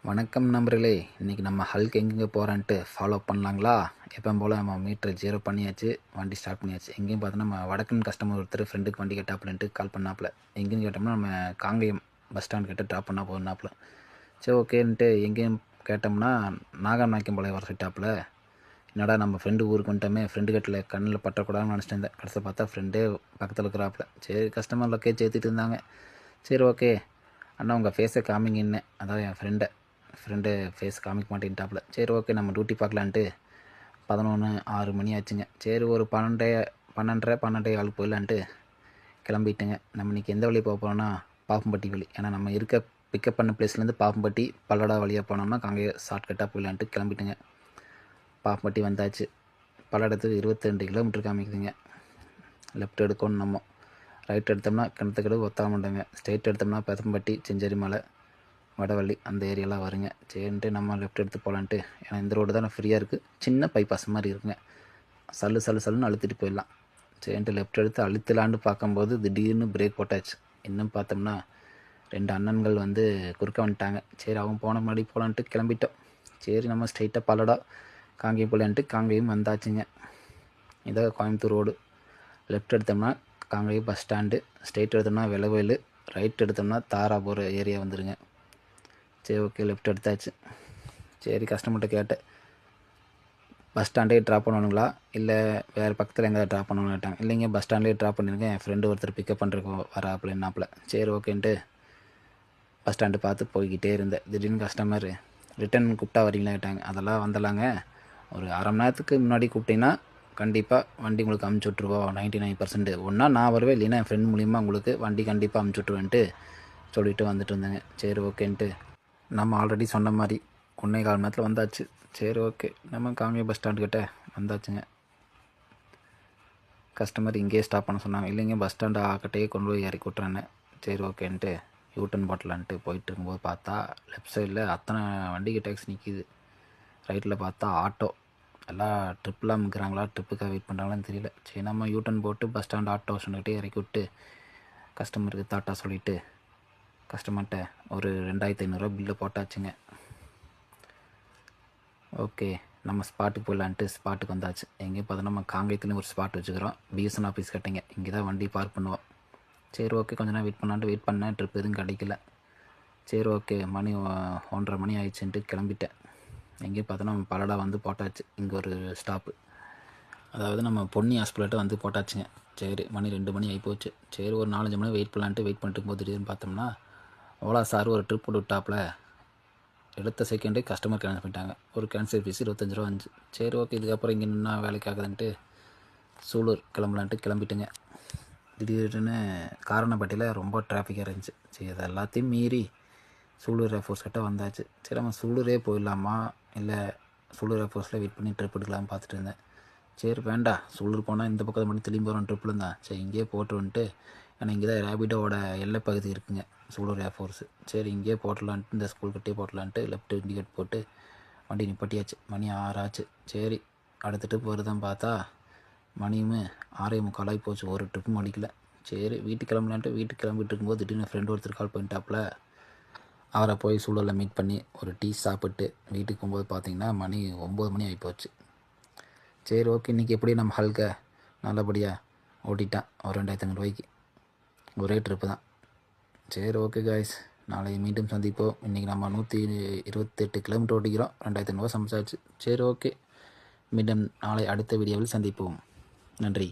வணக்கம் நண்பர்களே, இன்றைக்கி நம்ம ஹல்க் எங்கெங்கே போகிறேன்ட்டு ஃபாலோ பண்ணலாங்களா? எப்போ போல் நம்ம மீட்டரை ஜீரோ பண்ணியாச்சு, வண்டி ஸ்டார்ட் பண்ணியாச்சு. எங்கேயும் பார்த்தோன்னா நம்ம வடக்கன் கஸ்டமர் ஒருத்தர் ஃப்ரெண்டுக்கு வண்டி கேட்டாப்புலன்ட்டு கால் பண்ணாப்புல. எங்கேன்னு கேட்டோம்னா நம்ம காங்கேயம் பஸ் ஸ்டாண்ட் கிட்ட ட்ராப் பண்ணால் போகணுனாப்புல. சரி ஓகேன்ட்டு எங்கேயும் கேட்டோம்னா நாகநாயக்கம்பாளையம் வர சொல்லிட்டாப்புல. என்னடா நம்ம ஃப்ரெண்டு ஊருக்கு வந்துட்டோமே, ஃப்ரெண்டு கட்டில் கண்ணில் பட்டக்கூடாதுன்னு நினச்சிட்டு இருந்தேன். கடைசியில் பார்த்தா ஃப்ரெண்டே பக்கத்தில் இருக்கிறாப்புல. சரி கஸ்டமர் லக்கேஜ் ஏற்றிட்டு இருந்தாங்க. சரி ஓகே அண்ணா உங்கள் ஃபேஸை காமிங்கன்னு, அதான் என் ஃப்ரெண்டு ஃபேஸ் காமிக்க மாட்டேன்ட்டாப்புல. சரி ஓகே நம்ம டியூட்டி பார்க்கலான்ட்டு 11:06 மணி ஆச்சுங்க. சரி ஒரு 12:30 ஆள் போயிடலான்ட்டு கிளம்பிட்டுங்க. நம்ம இன்றைக்கி எந்த வழி போக போகிறோன்னா பாப்பம்பட்டி வழி. ஏன்னா நம்ம இருக்க பிக்கப் பண்ண பிளேஸ்லேருந்து பாப்பம்பட்டி பல்லடா வழியாக போனோம்னா அங்கே ஷார்ட்கட்டாக போயிடலான்ட்டு கிளம்பிட்டுங்க. பாப்பம்பட்டி வந்தாச்சு. பல்லடத்துக்கு 22 கிலோமீட்டர் காமிக்குதுங்க. லெஃப்ட் எடுக்கணும், நம்ம ரைட் எடுத்தோம்னா கிணத்துக்கடவு ஒத்தாமண்டங்க, ஸ்ட்ரெயிட் எடுத்தோம்னா பெதம்பட்டி செஞ்சேரி மலை வடவள்ளி அந்த ஏரியாலாம் வருங்க. சரின்ட்டு நம்ம லெஃப்ட் எடுத்து போகலான்ட்டு, ஏன்னா இந்த ரோடு தான் ஃப்ரீயாக இருக்குது, சின்ன பைபாஸ் மாதிரி இருக்குங்க. சல்லுன்னு அழுத்திட்டு போயிடலாம். சரின்ட்டு லெஃப்ட் எடுத்து அழுத்தலான்னு பார்க்கும்போது திடீர்னு பிரேக் போட்டாச்சு. இன்னும் பார்த்தோம்னா 2 அண்ணன்கள் வந்து குறுக்க வந்துட்டாங்க. சரி அவங்க போன முன்னாடி போகலான்ட்டு கிளம்பிட்டோம். சரி நம்ம ஸ்ட்ரைட்டாக பல்லடா காங்கேயம் போகலான்ட்டு காங்கேயம் வந்தாச்சுங்க. இதான் கோயம்புத்தூர் ரோடு. லெஃப்ட் எடுத்தோம்னா காங்கேயம் பஸ் ஸ்டாண்டு, ஸ்ட்ரெயிட் எடுத்தோம்னா வெளவேலு, ரைட் எடுத்தோம்னா தாராபுரம் ஏரியா வந்துடுங்க. சரி ஓகே லெஃப்ட் எடுத்தாச்சு. சரி கஸ்டமர்கிட்ட கேட்டேன், பஸ் ஸ்டாண்டே ட்ராப் பண்ணணுங்களா இல்லை வேறு பக்கத்தில் எங்கே ட்ராப் பண்ணணும்னு கேட்டாங்க. இல்லைங்க பஸ் ஸ்டாண்ட்லேயே ட்ராப் பண்ணியிருக்கேன், என் ஃப்ரெண்டு ஒருத்தர் பிக்கப் பண்ணுறக்கு வராப்புல என்னாப்புல. சரி ஓகேன்ட்டு பஸ் ஸ்டாண்டு பார்த்து போய்கிட்டே இருந்தேன். திடீர்னு கஸ்டமர் ரிட்டன் கூப்பிட்டா வரீங்களா கேட்டாங்க. அதெல்லாம் வந்துடலாங்க, ஒரு அரை மணி நேரத்துக்கு முன்னாடி கூப்பிட்டீங்கன்னா கண்டிப்பாக வண்டி உங்களுக்கு அமுச்சு விட்ருவோம். 99% ஒன்றா நான் வருவேன், இல்லைன்னா என் ஃப்ரெண்ட் மூலிமா உங்களுக்கு வண்டி கண்டிப்பாக அமுச்சு விட்ருவேன்ட்டு சொல்லிவிட்டு வந்துட்டு இருந்தேங்க. சரி ஓகேன்ட்டு நம்ம ஆல்ரெடி சொன்ன மாதிரி 1.25 மணி நேரத்தில் வந்தாச்சு. சரி ஓகே நம்ம காங்கேயம் பஸ் ஸ்டாண்டுக்கிட்ட வந்தாச்சுங்க. கஸ்டமர் இங்கேயே ஸ்டாப் பண்ண சொன்னாங்க. இல்லைங்க பஸ் ஸ்டாண்டு ஆக்கிட்டே கொண்டு போய் இறக்கி விட்றேன்னு. சரி ஓகேன்ட்டு யூட்டன் பாட்டிலான்ட்டு போயிட்டு இருக்கும்போது பார்த்தா லெஃப்ட் சைடில் அத்தனை வண்டிக்கு டேக்ஸி நிற்கிது. ரைட்டில் பார்த்தா ஆட்டோ, எல்லாம் ட்ரிப்லாம் இருக்கிறாங்களா, ட்ரிப்புக்காக வெயிட் பண்ணுறாங்களான்னு தெரியல. சரி நம்ம யூட்டன் போட்டு பஸ் ஸ்டாண்டு ஆட்டோ சொன்னிக்கிட்டே இறக்கி விட்டு கஸ்டமருக்கு தாட்டா சொல்லிவிட்டு கஸ்டமர்கிட்ட ஒரு 2500 பில்லு போட்டாச்சுங்க. ஓகே நம்ம ஸ்பாட்டுக்கு போயிடலான்ட்டு ஸ்பாட்டுக்கு வந்தாச்சு. எங்கேயும் பார்த்தா நம்ம காங்கேயத்துலேயும் ஒரு ஸ்பாட் வச்சுக்கிறோம், பிஎஸ்என் ஆஃபீஸ் கட்டிங்க, இங்கே தான் வண்டி பார்க் பண்ணுவோம். சரி ஓகே கொஞ்ச நேரம் வெயிட் பண்ணேன், ட்ரிப் எதுவும் கிடைக்கல. சரி ஓகே மணி 1:30 மணி ஆயிடுச்சுன்ட்டு கிளம்பிட்டேன். எங்கேயும் பார்த்தோன்னா நம்ம பல்லடா வந்து போட்டாச்சு. இங்கே ஒரு ஸ்டாப்பு, அதாவது நம்ம பொன்னி ஹாஸ்பிட்டல்கிட்ட வந்து போட்டாச்சுங்க. சரி மணி 2 மணி ஆகிப்போச்சு. சரி ஒரு 4-5 மணி வெயிட் பண்ணிட்டு இருக்கும்போது திடீர்னு பார்த்தோம்னா ஓலா சார் ஒரு ட்ரிப் போட்டு விட்டாப்புல. எடுத்த செகண்டே கஸ்டமர் கேன்சல் பண்ணிட்டாங்க. ஒரு கேன்சல் ஃபீஸ் 25 ரூபா வந்துச்சு. சரி ஓகே இதுக்கப்புறம் இங்கே நின்னா வேலைக்கு ஆகுதுன்ட்டு சூலூர் கிளம்பலான்ட்டு கிளம்பிட்டுங்க. திடீர்னு காரணப்பட்டியில் ரொம்ப டிராஃபிக்காக இருந்துச்சு. சரி அது எல்லாத்தையும் மீறி சூலூர் ஏர்ஃபோர்ஸ் கிட்ட வந்தாச்சு. சரி நம்ம சூலூரே போயிடலாமா இல்லை சூலூர் ஏர்ஃபோர்ஸில் வெயிட் பண்ணி ட்ரிப் எடுக்கலாம்னு பார்த்துட்டு இருந்தேன். சரி வேண்டாம், சூலூர் போனால் இந்த பக்கத்தை மட்டும் திரும்பி வரோம் ட்ரிப்பில் தான். சரி இங்கேயே போட்டு வந்துட்டு, ஏன்னா இங்கே தான் ரேபிடோட எல்லை பகுதி இருக்குங்க சூலூர் ஏர்ஃபோர்ஸு. சரி இங்கேயே போட்டலான்ட்டு இந்த ஸ்கூல்கிட்டே போட்டலான்ட்டு லெஃப்ட் இண்டிகேட் போட்டு வண்டி நிப்பாட்டியாச்சு. மணி 6 ஆச்சு. சரி அடுத்த ட்ரிப் வருதான் பார்த்தா மணியும் 6:45 ஆகி போச்சு, ஒரு ட்ரிப்பும் அடிக்கல. சரி வீட்டுக்கு கிளம்பிட்டு இருக்கும்போது திடீர்னு ஃப்ரெண்டு ஒருத்தர் கால் பண்ணிட்டாப்புல. அவரை போய் சூழலில் மீட் பண்ணி ஒரு டீ சாப்பிட்டு வீட்டுக்கு போகும்போது பார்த்திங்கன்னா மணி 9 மணி ஆகிப்போச்சு. சரி ஓகே இன்றைக்கி எப்படி நம்ம ஹல்கை நல்லபடியாக ஓட்டிட்டான் ஒரு 2500 ரூபாய்க்கு, ஒரே ட்ரிப்பு தான். சரி ஓகே காய்ஸ், நாளை மீண்டும் சந்திப்போம். இன்றைக்கி நம்ம 128 கிலோமீட்டர் ஓட்டிக்கிறோம், 2500 ரூபா சமைச்சாச்சு. சரி ஓகே மீண்டும் நாளை அடுத்த வீடியோவில் சந்திப்போம். நன்றி.